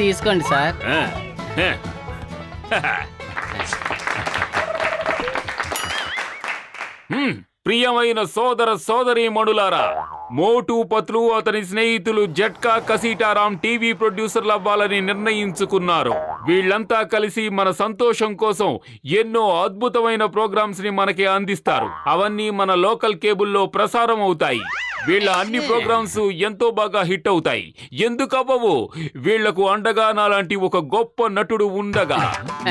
తీసుకోండి సార్. ప్రియమైన సోదర సోదరీమణులారా, మోటు పత్లు అతని స్నేహితులు జట్కా కసీటారాం టీవీ ప్రొడ్యూసర్లు అవ్వాలని నిర్ణయించుకున్నారు. వీళ్ళంతా కలిసి మన సంతోషం కోసం ఎన్నో అద్భుతమైన ప్రోగ్రామ్స్ ని మనకి అందిస్తారు. అవన్నీ మన లోకల్ కేబుల్లో ప్రసారం అవుతాయి. వీళ్ళ అన్ని ప్రోగ్రామ్స్ ఎంతో బాగా హిట్ అవుతాయి. ఎందుకవ్వవు? వీళ్లకు అండగా నాలాంటి ఒక గొప్ప నటుడు ఉండగా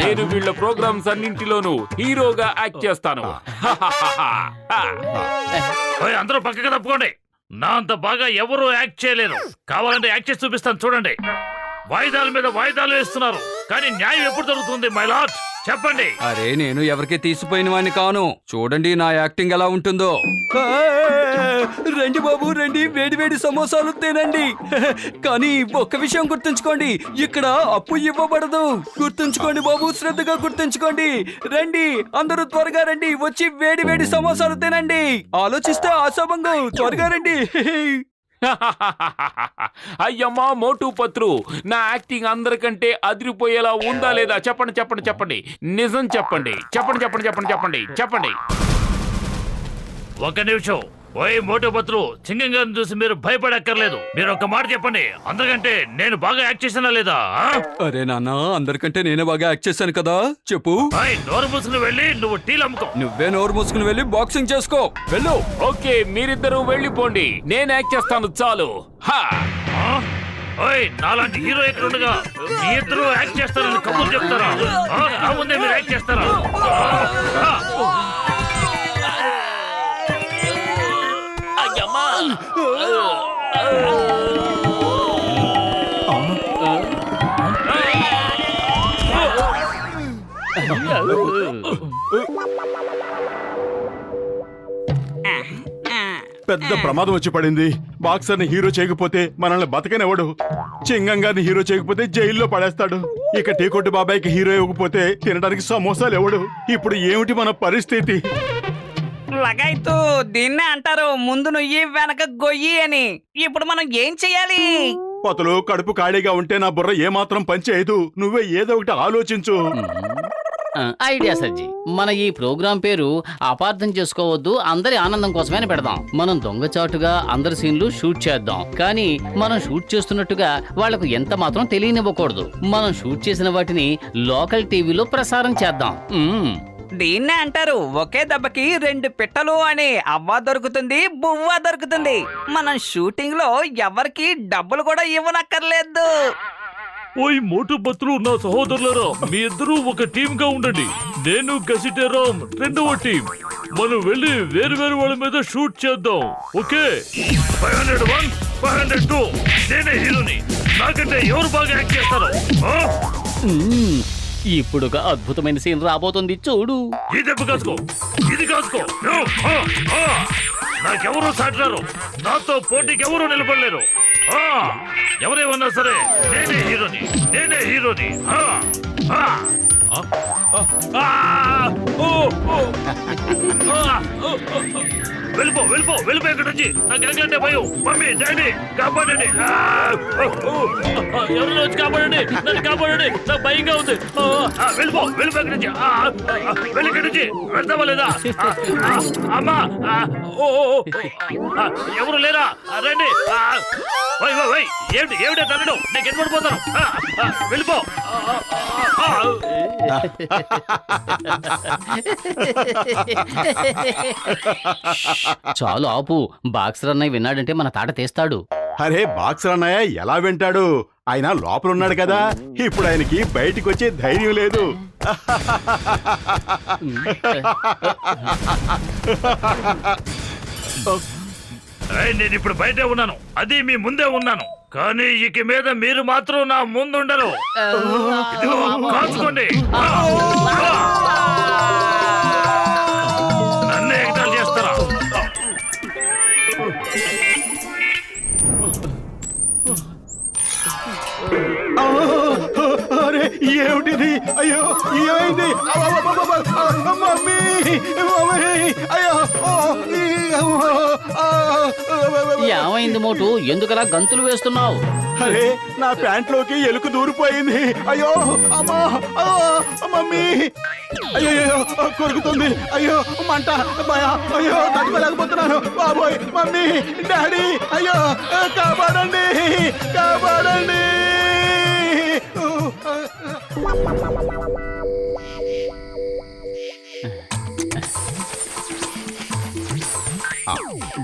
నేను వీళ్ళ ప్రోగ్రామ్స్ అన్నింటిలోనూ హీరోగా యాక్ట్ చేస్తాను. అందరూ పక్కగా తప్పుకోండి. నా అంత బాగా ఎవరు యాక్ట్ చేయలేరు. కావాలంటే యాక్ట్ చేసి చూపిస్తాను, చూడండి. వాయిదాల మీద వాయిదాలు వేస్తున్నారు, కానీ న్యాయం ఎప్పుడు దొరుకుతుంది మై లార్డ్? చెప్పండి. అరే, నేను ఎవరికి తీసిపోయిన వాడిని కాను. చూడండి నా యాక్టింగ్ ఎలా ఉంటుందో. రండి బాబు రండి, వేడి వేడి సమోసాలు తినండి. కానీ ఒక్క విషయం గుర్తుంచుకోండి, ఇక్కడ అప్పు ఇవ్వబడదు. గుర్తుంచుకోండి బాబు, శ్రద్ధగా గుర్తుంచుకోండి. రండి అందరూ త్వరగా రండి, వచ్చి వేడి వేడి సమోసాలు తినండి. ఆలోచిస్తే ఆశాభంగం, త్వరగా రండి. అయ్యమ్మా మోటు పత్రు, నా యాక్టింగ్ అందరికంటే అదిరిపోయేలా ఉందా లేదా? చెప్పండి చెప్పండి చెప్పండి, నిజం చెప్పండి. చెప్పండి చెప్పండి చెప్పండి చెప్పండి చెప్పండి. ఒక నిమిషం. ఓయ్ మోటు పత్రు, సింగం గారిని చూసి మీరు భయపడక్కర్లేదు. మీరు ఒక మాట చెప్పండి, అందరికంటే నేను బాగా యాక్ట్ చేసినా లేదా? అరే నాన్న, అందరికంటే నేనే బాగా యాక్ట్ చేశాను కదా, చెప్పు. నోరు మూసుకుని వెళ్ళి నువ్వు టీలు అమ్ముకో. నువ్వే నోరు మూసుకుని వెళ్ళి బాక్సింగ్ చేసుకో, వెళ్ళు. ఓకే, మీరిద్దరూ వెళ్ళిపోండి, నేను యాక్ట్ చేస్తాను చాలు. ఓయ్, నాలాంటి హీరో ఎక్కడుండగా మీ ఇద్దరు యాక్ట్ చేస్తారని కబుర్లు చెప్తారా? నా ముందే మీరు యాక్ట్ చేస్తారా? పెద్ద ప్రమాదం వచ్చి పడింది. బాక్సర్ ని హీరో చేయకపోతే మనల్ని బతకనివ్వడు. చింగం గారిని హీరో చేయకపోతే జైల్లో పడేస్తాడు. ఇక టీకొట్టు బాబాయ్కి హీరో ఇవ్వకపోతే తినడానికి సమోసాలు ఎవడు? ఇప్పుడు ఏమిటి మన పరిస్థితి? లగాయితూ దీన్నే అంటారు ముందు నుయ్యి వెనక గొయ్యి అని. ఇప్పుడు మనం ఏం చెయ్యాలి? పొతలు కడుపు ఖాళీగా ఉంటే నా బుర్ర ఏమాత్రం పనిచేయదు. నువ్వే ఏదో ఒకటి ఆలోచించు. ఐడియా సజ్జి, మన ఈ ప్రోగ్రాం పేరు అపార్థం చేసుకోవద్దు, అందరి ఆనందం కోసమే పెడదాం. మనం దొంగచాటుగా అందరి సీన్లు షూట్ చేద్దాం, కానీ మనం షూట్ చేస్తున్నట్టుగా వాళ్లకు ఎంత మాత్రం తెలియనివ్వకూడదు. మనం షూట్ చేసిన వాటిని లోకల్ టీవీలో ప్రసారం చేద్దాం. దీన్నే అంటారు ఒకే దెబ్బకి రెండు పిట్టలు అని. అవ్వ దొరుకుతుంది, బువ్వ దొరుకుతుంది. మనం షూటింగ్ లో ఎవరికి డబ్బులు కూడా ఇవ్వనక్కర్లేదు. ఓయ్ మోటు పత్రు, నా సహోదరులరా, మీ ఇద్దరు ఒక టీమ్ గా ఉండండి. నేను కసిటేరాం రెండవ టీం. మనం వెళ్ళి వేరు వేరు వాళ్ళ మీద షూట్ చేద్దాం. ఓకే? 501, 502 నేనే హీరోని. నాకంటే ఎవరు బాగా యాక్ట్ చేస్తారు? ఇప్పుడు ఒక అద్భుతమైన సీన్ రాబోతుంది, చూడు. ఈ దెబ్బ కాసుకో, ఇది కాసుకో. నాకెవరూ సాటరారు, నాతో పోటీకి ఎవరూ నిలబడలేరు. ఎవరేమన్నా సరే నేనే హీరోని, నేనే హీరోని. వెళ్ళిపో వెళ్ళిపో వెళ్ళిపో ఇక్కడి నుంచి. నాకు ఎలాగంటే భయం. మమ్మీ డాడీ కాపాడండి, ఎవరిలో వచ్చి కాపాడండి, నన్ను కాపాడండి, నాకు భయంగా ఉంది. వెళ్ళిపో వెళ్ళిపో ఇక్కడి నుంచి, వెళ్ళి ఇక్కడి నుంచి. వెళ్తావా లేదా? అమ్మా, ఎవరు లేరా? రండి. ఏమిటి ఏమిటో తనడం, నేను ఎన్నిపడిపోతాను. వెళ్ళిపో. చాలు ఆపు, బాక్సర్ అన్నయ్య విన్నాడంటే మన తాట తీస్తాడు. అరే, బాక్సర్ అన్నయ్య ఎలా వింటాడు? ఆయన లోపల ఉన్నాడు కదా. ఇప్పుడు ఆయనకి బయటికి వచ్చే ధైర్యం లేదు. నేను ఇప్పుడు బయటే ఉన్నాను, అది మీ ముందే ఉన్నాను, కానీ ఇక మీద మీరు మాత్రం నా ముందుండరు. కాచుకోండి. నన్నే ఎగతాళి చేస్తారా? అరే, ఏమిటిది? అయ్యో ఏమైంది? మమ్మీ మమ్మీ అయ్యో ఏమైంది మోటు, ఎందుకలా గంతులు వేస్తున్నావు? అరే నా ప్యాంట్లోకి ఎలుక దూరిపోయింది. అయ్యో అమ్మా మమ్మీ అయ్యో కొరుకుతుంది. అయ్యో మంట అయ్యో తట్టుకోలేకపోతున్నాను బాబోయ్. మమ్మీ డాడీ అయ్యో కాపాడండి కాపాడండి.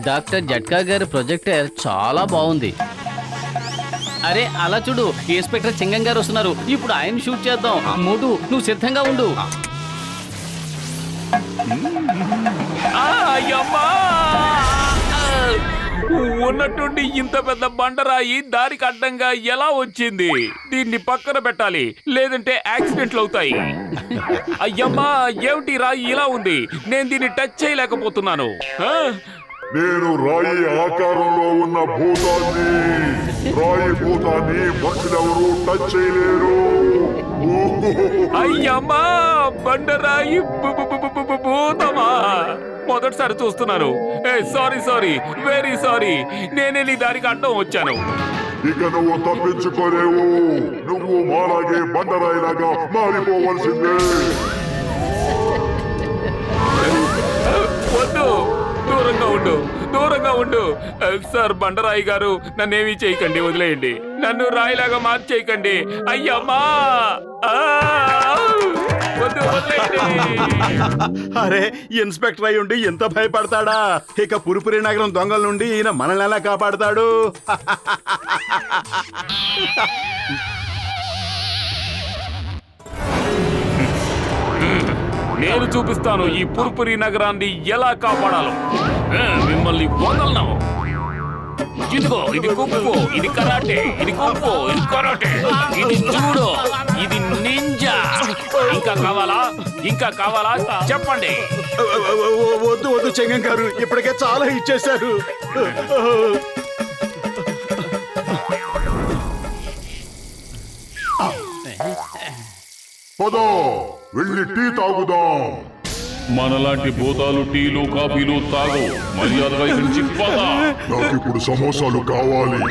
డాక్టర్ జట్కా గారి ప్రొజెక్టర్ చాలా బాగుంది. అరే అలా చూడు, ఇన్స్పెక్టర్ సింగం గారు వస్తున్నారు. ఇప్పుడు ఆయన షూట్ చేద్దాం. మోటు నువ్వు సిద్ధంగా ఉండు. అయ్యమ్మా! ఉన్నట్టుండి ఇంత పెద్ద బండరాయి దారికి అడ్డంగా ఎలా వచ్చింది? దీన్ని పక్కన పెట్టాలి, లేదంటే యాక్సిడెంట్లు అవుతాయి. అయ్యమ్మా, ఏమిటి రాయి ఇలా ఉంది? నేను దీన్ని టచ్ చేయలేకపోతున్నాను. నేను రాయి ఆకారంలో ఉన్న భూతాన్ని, రాయి భూతాన్ని మనుషులెవరూ టచ్ చేయలేరు. అయ్యమ్మా, బండరాయి భూతమా? మొదటిసారి చూస్తున్నాను. Sorry very sorry. నేనే నీ దారికి అడ్డం వచ్చాను. ఇక నువ్వు తప్పించుకోలేవు. నువ్వు మాలాగే బండరాయిలాగా మారిపోవలసిందే. వద్దు, దూరంగా ఉండు. సార్ బండరాయి గారు, నన్నేమీ చేయకండి, వదిలేయండి. నన్ను రాయిలాగా మార్చేయకండి. అయ్యమ్మా, వద్దు, వదిలేయండి. అరే ఇన్స్పెక్టర్ అయి ఉండి ఎంత భయపడతాడా? ఇక పురుపురి నగరం దొంగల నుండి ఈయన మనల్ని ఎలా కాపాడతాడు? నేను చూపిస్తాను ఈ పుర్పురి నగరాన్ని ఎలా కాపాడాలో. మిమ్మల్ని వదలను. ఇదిగో, ఇది కుప్పు, ఇది కరాటే, ఇది కుప్పు, ఇది కరాటే, ఇది జూడో, ఇది నింజా. ఇంకా కావాలా చెప్పండి. వద్దు చెంగం గారు, ఇప్పటికే చాలా ఇచ్చేశారు. పదో వెళ్ళి టీ తాగుదాం. మనలాంటి భూతాలు టీలు కాఫీలు తాగు. మర్యాదగా ఇక్కడి నుంచి పద. నాకిప్పుడు సమోసాలు కావాలి.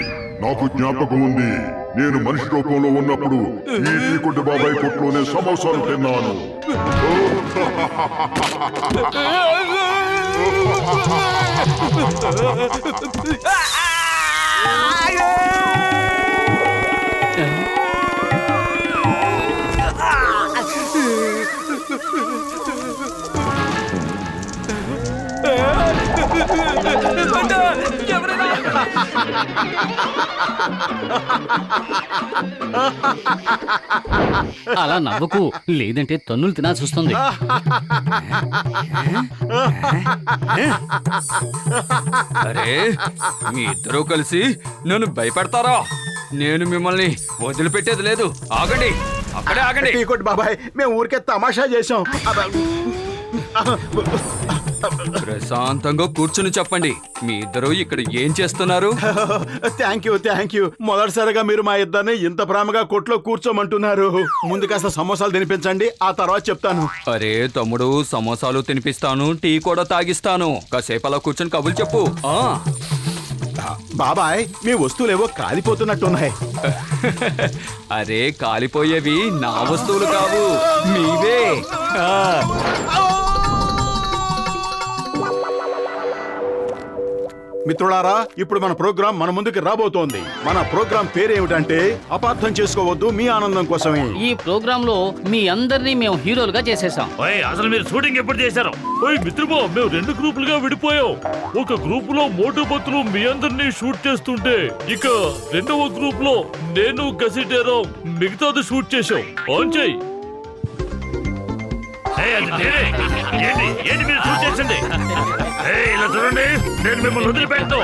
నాకు జ్ఞాపకం ఉంది, నేను మనిషి రూపంలో ఉన్నప్పుడు ఈ టీ కొట్టు బాబాయ్ కొట్లోనే సమోసాలు తిన్నాను. అలా నవ్వకు, లేదంటే తన్నులు తినాల్సి వస్తుంది. అరే మీ ఇద్దరూ కలిసి నన్ను భయపెడతారా? నేను మిమ్మల్ని వదిలిపెట్టేది లేదు. ఆగండి, అక్కడే ఆగండి. టీ కొట్టు బాబాయ్, మేము ఊరికే తమాషా చేసాం. ప్రశాంతంగా కూర్చుని చెప్పండి, మీ ఇద్దరు ఇక్కడ ఏం చేస్తున్నారు? Thank you. మొదటిసారిగా మీరు మా ఇద్దరిని ఇంత ప్రేమగా కొట్లో కూర్చోమంటున్నారు. ముందు కాస్త సమోసాలు తినిపించండి, ఆ తర్వాత చెప్తాను. అరే తమ్ముడు, సమోసాలు తినిపిస్తాను, టీ కూడా తాగిస్తాను. కాసేపు అలా కూర్చొని కబుర్లు చెప్పు. బాబాయ్, మీ వస్తువులేవో కాలిపోతున్నట్టున్నాయి. అరే కాలిపోయేవి నా వస్తువులు కావు, మీవే. మిత్రులారా, ఇప్పుడు మన ప్రోగ్రాం మన ముందుకు రాబోతోంది. మన ప్రోగ్రాం పేరేమిటంటే అపార్థం చేసుకోవద్దు, మీ ఆనందం కోసమే. ఈ ప్రోగ్రామ్ లో మీ అందరినీ మేము హీరోలుగా చేసేసాం. అసలు మీరు షూటింగ్ ఎప్పుడు చేశారు? మిత్రమా, మేము 2 గ్రూపులుగా విడిపోయాం. ఒక గ్రూప్ లో మోటు బతులు మీ అందరినీ షూట్ చేస్తుంటే, ఇక రెండవ గ్రూప్ లో నేను గసిటేరో మిగతాది షూట్ చేశాం. ఆన్ చేయి. ఏంటి మీరు షూట్ చేసింది? ఇలా చూడండి, నేను మిమ్మల్ని వదిలిపెట్టు.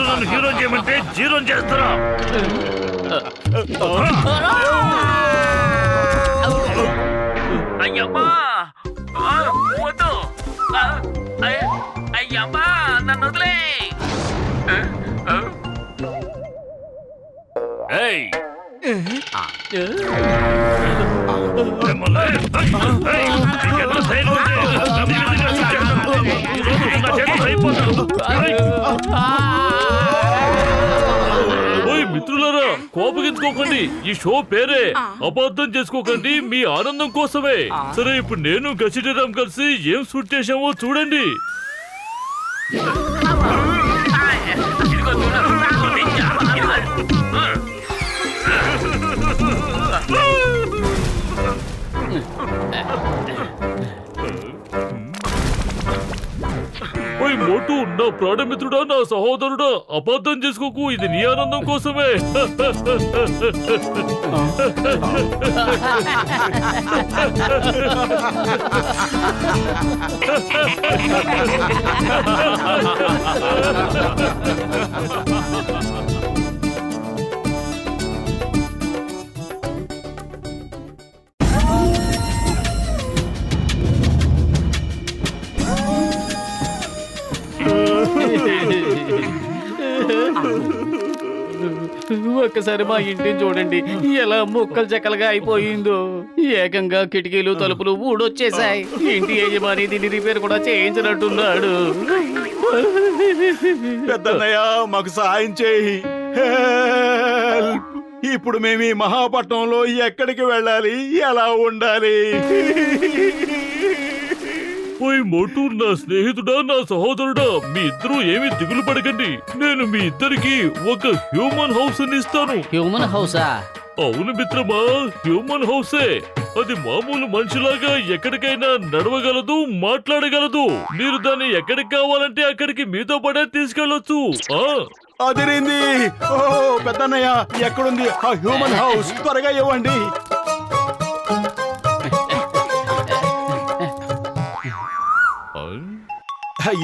నన్ను హీరో చేయమంటే జీరో చేస్తారా? అయ్యమ్మా, వద్దు. అయ్యమ్మా నన్ను వదిలే. ఏయ్ ఓయ్ మిత్రులారా, కోపగించుకోకండి. ఈ షో పేరే అబద్ధం చేసుకోకండి, మీ ఆనందం కోసమే. సరే, ఇప్పుడు నేను గసిటిరామ్ కలిసి ఏం షూట్ చేశామో చూడండి. ఓయ్ మోటు, నా ప్రాణమిత్రుడా, నా సహోదరుడా, అబద్ధం చేసుకోకు, ఇది నీ ఆనందం కోసమే. ఒక్కసారి మా ఇంటిని చూడండి, ఎలా ముక్కలు చెక్కలుగా అయిపోయిందో. ఏకంగా కిటికీలు తలుపులు ఊడొచ్చేసాయి. ఇంటి యజమాని దీన్ని రిపేర్ కూడా చేయించినట్టున్నాడు. పెద్దన్నయ్య, మాకు సహాయం చేయి. హెల్ప్! ఇప్పుడు మేము ఈ మహాపట్నంలో ఎక్కడికి వెళ్ళాలి, ఎలా ఉండాలి? ఓయ్ మోటు, నా స్నేహితుడా, నా సహోదరుడా, మీ ఇద్దరు ఏమీ దిగులు పడకండి. నేను మీ ఇద్దరికి ఒక హ్యూమన్ హౌస్ ఇస్తాను. హ్యూమన్ హౌసా? అవును మిత్రమా, హ్యూమన్ హౌసే. అది మామూలు మనిషిలాగా ఎక్కడికైనా నడవగలదు, మాట్లాడగలదు. మీరు దాన్ని ఎక్కడికి కావాలంటే అక్కడికి మీతో పడే తీసుకెళ్లొచ్చు. అదిరింది. ఓ పెద్దన్నయ్య, ఎక్కడుంది ఆ హ్యూమన్ హౌస్? త్వరగా ఇవ్వండి.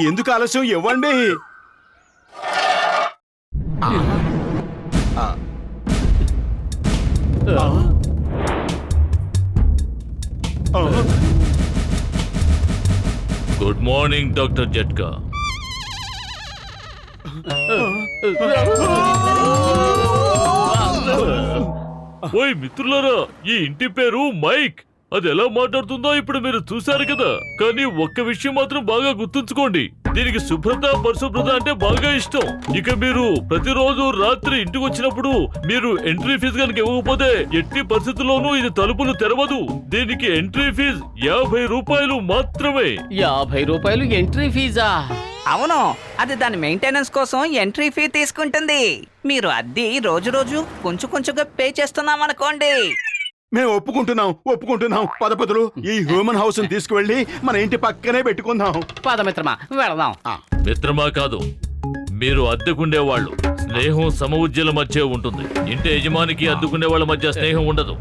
ఎందుకు ఆలస్యం, ఇవ్వండి. గుడ్ మార్నింగ్ డాక్టర్ జట్కా. ఓయ్ మిత్రులారా, ఈ ఇంటి పేరు మైక్. అది ఎలా మాట్లాడుతుందో ఇప్పుడు మీరు చూశారు కదా. కానీ ఒక్క విషయం మాత్రం బాగా గుర్తుంచుకోండి, దీనికి శుభ్రత, పరిశుభ్రత అంటే బాగా ఇష్టం. ఇక మీరు ప్రతిరోజు రాత్రి ఇంటికి వచ్చినప్పుడు మీరు ఎంట్రీ ఫీజు కనుక ఇవ్వకపోతే ఎట్టి పరిస్థితుల్లోనూ ఇది తలుపులు తెరవదు. దీనికి ఎంట్రీ ఫీజు 50 రూపాయలు మాత్రమే. 50 రూపాయలు ఎంట్రీ ఫీజా? అవును, అది దాని మెయింటెనెన్స్ కోసం ఎంట్రీ ఫీ తీసుకుంటుంది. మీరు అద్దె రోజు రోజు కొంచెం కొంచెంగా పే చేస్తున్నాం అనుకోండి. మేము ఒప్పుకుంటున్నాం. పదపతులు, ఈ హ్యూమన్ హౌస్ ని తీసుకువెళ్ళి మన ఇంటి పక్కనే పెట్టుకుందాం. పద మిత్రమా, వెళదాం. మిత్రమా కాదు, మీరు అద్దెకుండే వాళ్ళు. స్నేహం సమవుజ్జల మధ్య ఉంటుంది. ఇంటి యజమానికి అద్దెకుండే వాళ్ళ మధ్య స్నేహం ఉండదు.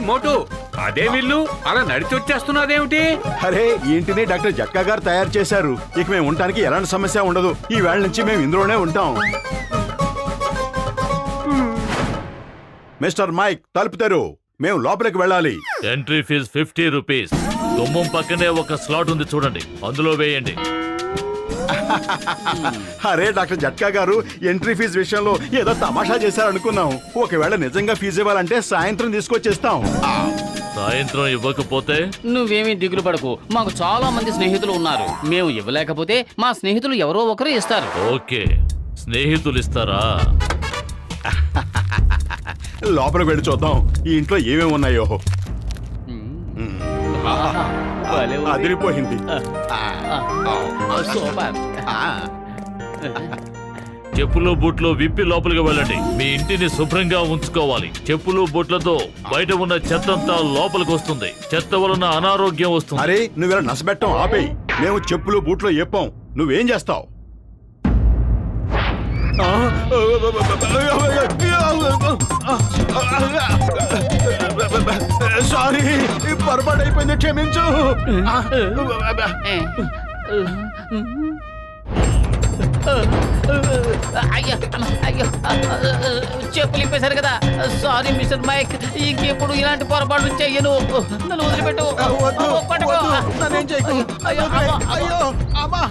మోటు, అదే విల్లు అలా నడిచి వచ్చేస్తున్నాదేమిటి? అరే, ఈ ఇంటిని డాక్టర్ జట్కా గారు తయారు చేశారు. ఇక మేము ఉండటానికి ఎలాంటి సమస్య ఉండదు. ఈ వేళ నుంచి మేము ఇందులోనే ఉంటాం. మిస్టర్ మైక్, తలుపు తెరు. మేము లోపలికి వెళ్ళాలి. Entry fee 50 rupees. గుమ్మం పక్కనే ఒక స్లాట్ ఉంది చూడండి, అందులో వేయండి. అరే డాక్టర్ జట్కా గారు, ఎంట్రీ ఫీజు విషయంలో ఏదో తమాషా చేశారనుకున్నాం. ఒకవేళ నిజంగా ఫీజు ఇవ్వాలంటే సాయంత్రం తీసుకొచ్చేస్తాం. సాయంత్రం ఇవ్వకపోతే? నువ్వేమీ దిగులు పడకు, మాకు చాలా మంది స్నేహితులు ఉన్నారు. మేము ఇవ్వలేకపోతే మా స్నేహితులు ఎవరో ఒకరు ఇస్తారు. ఓకే, స్నేహితులు ఇస్తారా? లోపలికి వెళ్ళి చూద్దాం ఈ ఇంట్లో ఏమేమి ఉన్నాయో. ఆహా, భలే ఉంది. అదిరిపోయింది. సూపర్. చెప్పులు బూట్లు విప్పి లోపలికి వెళ్ళండి. మీ ఇంటిని శుభ్రంగా ఉంచుకోవాలి. చెప్పులు బూట్లతో బయట ఉన్న చెత్తంతా లోపలికి వస్తుంది. చెత్త వలన అనారోగ్యం వస్తుంది. అరే, నువ్వెలా నసబెట్టం ఆపేయి. మేము చెప్పులు బూట్లో చెప్పాం, నువ్వేం చేస్తావు? సారీ, పొరపాటు అయిపోయింది, క్షమించు. అయ్యో అయ్యో చెప్పులు ఇప్పేశారు కదా. సారీ మిస్టర్ మైక్, ఇంకెప్పుడు ఇలాంటి పొరపాటు చెయ్యను. నన్ను వదిలిపెట్టు. పట్టుకో. అయ్యో, అమ్మా.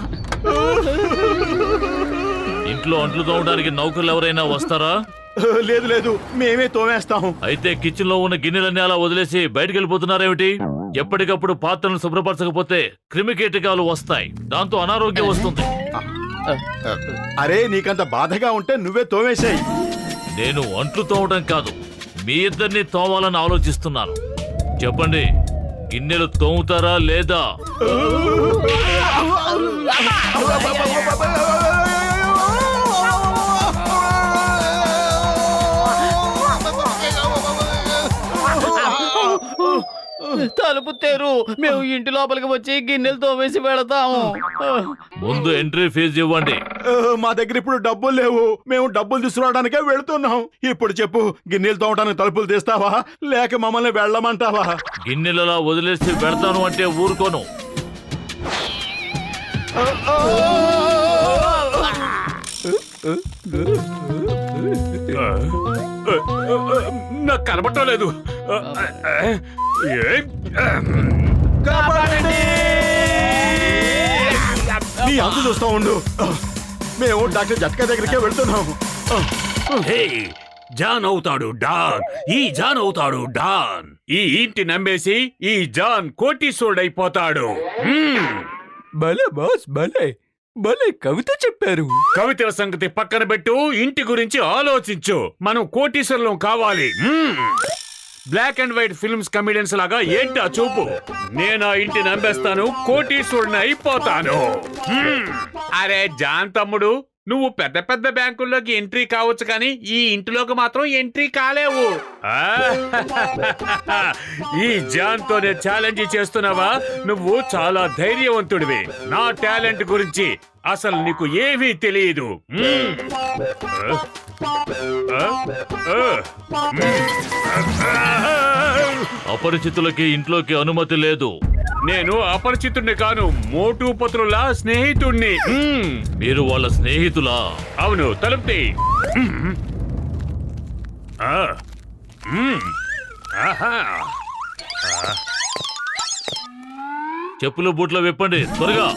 ఇంట్లో అంట్లు తోమడానికి నౌకర్లు ఎవరైనా వస్తారా? లేదు లేదు, మేమే తోమేస్తాం. అయితే కిచెన్ లో ఉన్న గిన్నెలన్నీ అలా వదిలేసి బయటకు వెళ్ళిపోతున్నారేమిటి? ఎప్పటికప్పుడు పాత్రలను శుభ్రపరచకపోతే క్రిమికీటకాలు వస్తాయి, దాంతో అనారోగ్యం వస్తుంది. అరే నీకంత బాధగా ఉంటే నువ్వే తోమేసాయి. నేను అంట్లు తోమడం కాదు, మీ ఇద్దరిని తోమాలని ఆలోచిస్తున్నాను. చెప్పండి, గిన్నెలు తోముతారా లేదా? తలుపు తెరు, మేము ఇంటి లోపలికి వచ్చి గిన్నెలు తోమేసి పెడతాము. ముందు ఎంట్రీ ఫీజు ఇవ్వండి. మా దగ్గర ఇప్పుడు డబ్బులు లేవు, మేము డబ్బులు తీసుకురావడానికే వెళుతున్నాం. ఇప్పుడు చెప్పు, గిన్నెలు తోమడానికి తలుపులు తీస్తావా లేక మమ్మల్ని వెళ్ళమంటావా? గిన్నెలలా వదిలేసి పెడతాను అంటే ఊరుకోను. నాకు కనబడటం లేదు. నీ అంత చూస్తా ఉండు, మేము డాక్టర్ జట్కా దగ్గరికే వెళ్తున్నాం. జాన్ అవుతాడు డాన్, ఈ జాన్ అవుతాడు డాన్. ఈ ఇంటి నమ్మేసి ఈ జాన్ కోటీశ్వరుడైపోతాడు. భలే బాస్, భలే భలే కవిత చెప్పారు. కవితల సంగతి పక్కన పెట్టు, ఇంటి గురించి ఆలోచించు. మనం కోటీశ్వరులం కావాలి. Black and white films comedians లాగా ఏంటి ఆ చూపు? నేను ఆ ఇంటిని నమ్మేస్తాను, కోటీశ్వరుని అయిపోతాను. అరే జాన్ తమ్ముడు, నువ్వు పెద్ద పెద్ద బ్యాంకుల్లోకి ఎంట్రీ కావచ్చు కానీ ఈ ఇంటిలోకి మాత్రం ఎంట్రీ కాలేవు. ఈ జాన్ తోనే ఛాలెంజ్ చేస్తున్నావా? నువ్వు చాలా ధైర్యవంతుడివి. నా టాలెంట్ గురించి అసలు నీకు ఏమీ తెలియదు. అపరిచితులకి ఇంట్లోకి అనుమతి లేదు. నేను అపరిచితుడిని కాను, మోటు పత్రుల స్నేహితుడిని. మీరు వాళ్ళ స్నేహితులా? అవును, తలుపుతి. చెప్పులు బూట్లు విప్పండి త్వరగా.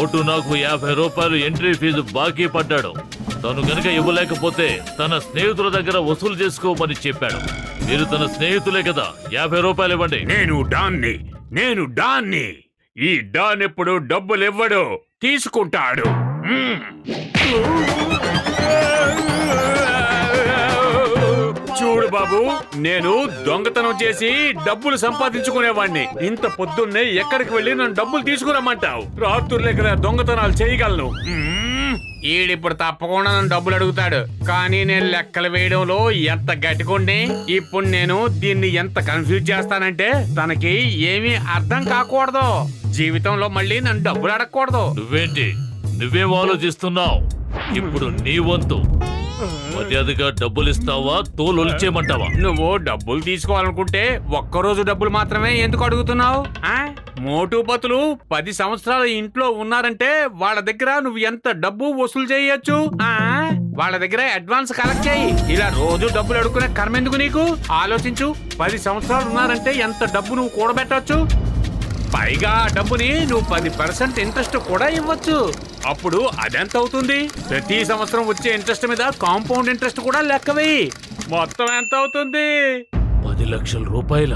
ఓటు నాకు 50 రూపాయలు ఎంట్రీ ఫీజు బాకీ పడ్డాడు. తను గనక ఇవ్వలేకపోతే తన స్నేహితుల దగ్గర వసూలు చేసుకోమని చెప్పాడు. మీరు తన స్నేహితులే కదా, 50 రూపాయలు ఇవ్వండి. నేను డాన్ని. ఈ డాన్ ఎప్పుడు డబ్బులు ఇవ్వడు, తీసుకుంటాడు. చూడు బాబు, నేను దొంగతనం చేసి డబ్బులు సంపాదించుకునేవాడిని. ఇంత పొద్దున్నే ఎక్కడికి వెళ్ళి నన్ను డబ్బులు తీసుకురమ్మంటావు? రాత్రులే కదా దొంగతనాలు చేయగలను. ఈడిప్పుడు తప్పకుండా నన్ను డబ్బులు అడుగుతాడు, కానీ నేను లెక్కలు వేయడంలో ఎంత గట్టికొండి. ఇప్పుడు నేను దీన్ని ఎంత కన్ఫ్యూజ్ చేస్తానంటే తనకి ఏమీ అర్థం కాకూడదు. జీవితంలో మళ్ళీ నన్ను డబ్బులు అడగకూడదు. నువ్వేంటి, నువ్వేం ఆలోచిస్తున్నావు? ఇప్పుడు నీ వంతు. మర్యాదగా డబ్బులు ఇస్తావా, తోలొలిచేయమంటావా? నువ్వు డబ్బులు తీసుకోవాలనుకుంటే ఒక్కరోజు డబ్బులు మాత్రమే ఎందుకు అడుగుతున్నావు? మోటు పతులు 10 సంవత్సరాలు ఇంట్లో ఉన్నారంటే వాళ్ళ దగ్గర నువ్వు ఎంత డబ్బు వసూలు చేయొచ్చు. వాళ్ళ దగ్గర అడ్వాన్స్ కలెక్ట్ చేయి. ఇలా రోజు డబ్బులు అడుగుకునే కర్మ ఎందుకు నీకు? ఆలోచించు, 10 సంవత్సరాలు ఉన్నారంటే ఎంత డబ్బు నువ్వు కూడబెట్టవచ్చు. పైగా ఆ డబ్బుని నువ్వు 10% ఇంట్రెస్ట్ కూడా ఇవ్వచ్చు. అప్పుడు అదెంత అవుతుంది? ప్రతి సంవత్సరం వచ్చే ఇంట్రెస్ట్ మీద కాంపౌండ్ ఇంట్రెస్ట్ కూడా లెక్కవేయి. మొత్తం ఎంత అవుతుంది? 10 లక్షల రూపాయల.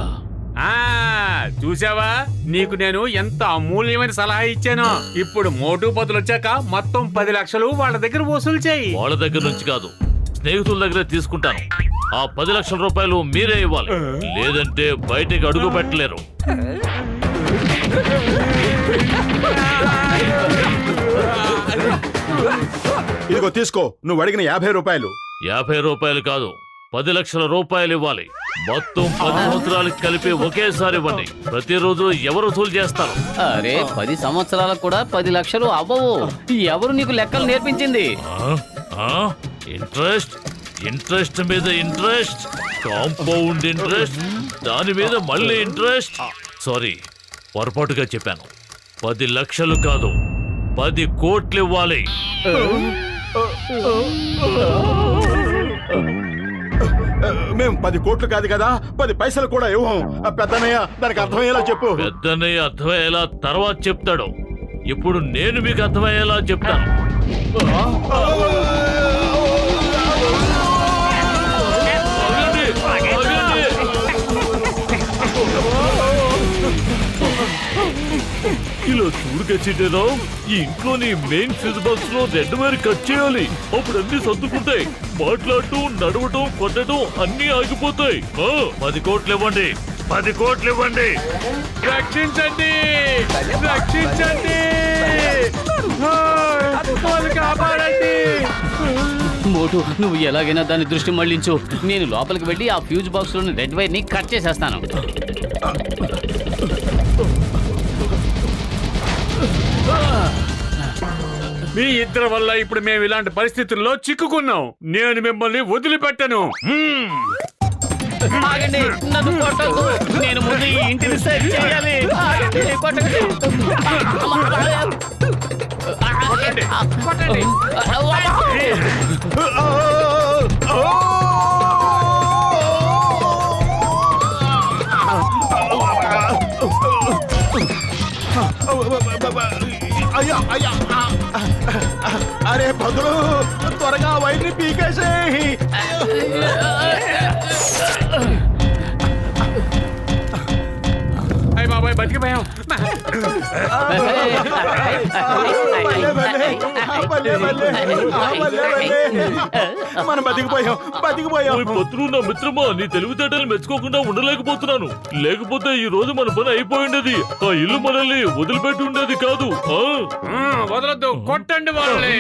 చూసావా, నీకు నేను ఎంత అమూల్యమైన సలహా ఇచ్చానో. ఇప్పుడు మోటు పదులు వచ్చాక మొత్తం 10 లక్షలు వాళ్ళ దగ్గర వసూలు చేయి. వాళ్ళ దగ్గర నుంచి కాదు, స్నేహితుల దగ్గర తీసుకుంటాను. ఆ 10 లక్షల రూపాయలు మీరే ఇవ్వాలి, లేదంటే బయటకు అడుగు పెట్టలేరు. ఇదిగో తీసుకో, నువ్వు అడిగిన 50 రూపాయలు. 50 రూపాయలు కాదు, 10 లక్షల రూపాయలు ఇవ్వాలి. మొత్తం 10 సంవత్సరాలకు కలిపి ఒకేసారి ఇవ్వండి. ప్రతిరోజు ఎవరు వసూలు చేస్తారు? అరే 10 సంవత్సరాలకు కూడా 10 లక్షలు అవ్వవు. ఎవరు నీకు లెక్కలు నేర్పించింది? ఇంట్రెస్ట్, ఇంట్రెస్ట్ మీద ఇంట్రెస్ట్, కాంపౌండ్ ఇంట్రెస్ట్, దాని మీద మళ్ళీ ఇంట్రెస్ట్. సారీ, పొరపాటుగా చెప్పాను. 10 లక్షలు కాదు 10 కోట్లు ఇవ్వాలి. మేము 10 కోట్లు కాదు కదా 10 పైసలు కూడా ఇవ్వం. పెద్దనయ్య దానికి అర్థమయ్యేలా చెప్పు. పెద్దన్నయ్య అర్థమయ్యేలా తర్వాత చెప్తాడు. ఇప్పుడు నేను మీకు అర్థమయ్యేలా చెప్తాను. ఆగండి, ఆగండి. ఇలా చూడు గచ్చిటేరావు, ఈ ఇంట్లోని మెయిన్ ఫ్యూజ్ బాక్స్ లో రెడ్ వైర్ కట్ చేయాలి. అప్పుడు అన్ని సర్దుకుంటాయి. మాట్లాడటం, నడవటం, కొట్టడం అన్ని ఆగిపోతాయి. 10 కోట్లు ఇవ్వండి, 10 కోట్లు ఇవ్వండి. రక్షించండి, రక్షించండి, కాపాడండి. మోటు, నువ్వు ఎలాగైనా దాని దృష్టి మళ్లించు. నేను లోపలికి వెళ్ళి ఆ ఫ్యూజ్ బాక్స్ లోని రెడ్ వైర్ ని కట్ చేసేస్తాను. మీ ఇద్దరి వల్ల ఇప్పుడు మేము ఇలాంటి పరిస్థితుల్లో చిక్కుకున్నాం. నేను మిమ్మల్ని వదిలిపెట్టను. ఆగండి, నన్ను కొట్టొద్దు. నేను ముందు ఈ ఇంటిని సేవ్ చేయాలి. ఆగండి, కొట్టకండి. కొట్టండి, కొట్టండి. అయ్యా అయ్యా, అరే భద్రు, త్వరగా వైర్ని పీకేసేయ్. అయ్య బాబాయ్, బతికిపోయాం. మనం బతికిపోయాం, బతికిపోయాం. ఓయ్ పత్రు, నా మిత్రమా, నీ తెలివితేటలు మెచ్చుకోకుండా ఉండలేకపోతున్నాను. లేకపోతే ఈ రోజు మన పని అయిపోయిండేది. ఆ ఇల్లు మనల్ని వదిలిపెట్టి ఉండేది కాదు. వదలొద్దు, కొట్టండి వాళ్ళని.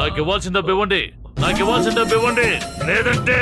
నాకు ఇవ్వాల్సిన డబ్బు ఇవ్వండి, నాకు ఇవ్వాల్సిన డబ్బు ఇవ్వండి, లేదంటే